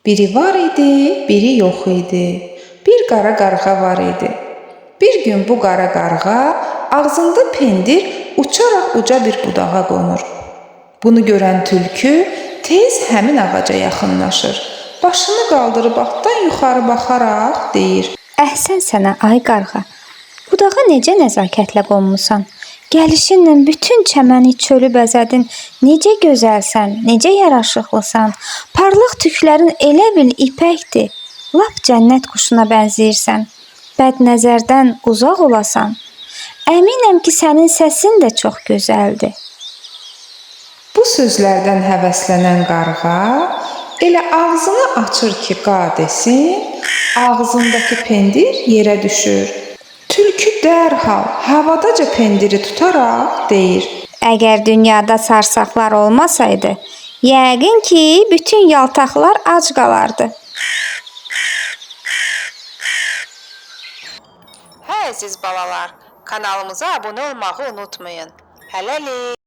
Biri var idi, biri yox idi. Bir qara qarğa var idi. Bir gün bu qara qarğa ağzında pendir uçaraq uca bir budağa qonur. Bunu görən tülkü tez həmin ağaca yaxınlaşır. Başını qaldırıb altdan yuxarı baxaraq deyir: Əhsən sənə ay qarğa. Budağa necə nəzakətlə qonmusan? Gəlişinlə bütün çəməni çölü bəzədin. Necə gözəlsən, necə yaraşıqlısan. Parlaq tüklərin elə bil ipəkdir. Lap cənnət quşuna bənzəyirsən. Bədnəzərdən uzaq olasan. Əminəm ki, sənin səsin də çox gözəldir. Bu sözlərdən həvəslənən qarğa elə ağzını açır ki, qa desin, ağzındakı pendir yerə düşür. Tülkü dərhal havadaca pendiri tutaraq deyir: Əgər dünyada sarsaqlar olmasaydı, yəqin ki, bütün yaltaqlar ac qalardı. Hə əziz balalar, kanalımıza abunə olmağı unutmayın. Hələlik.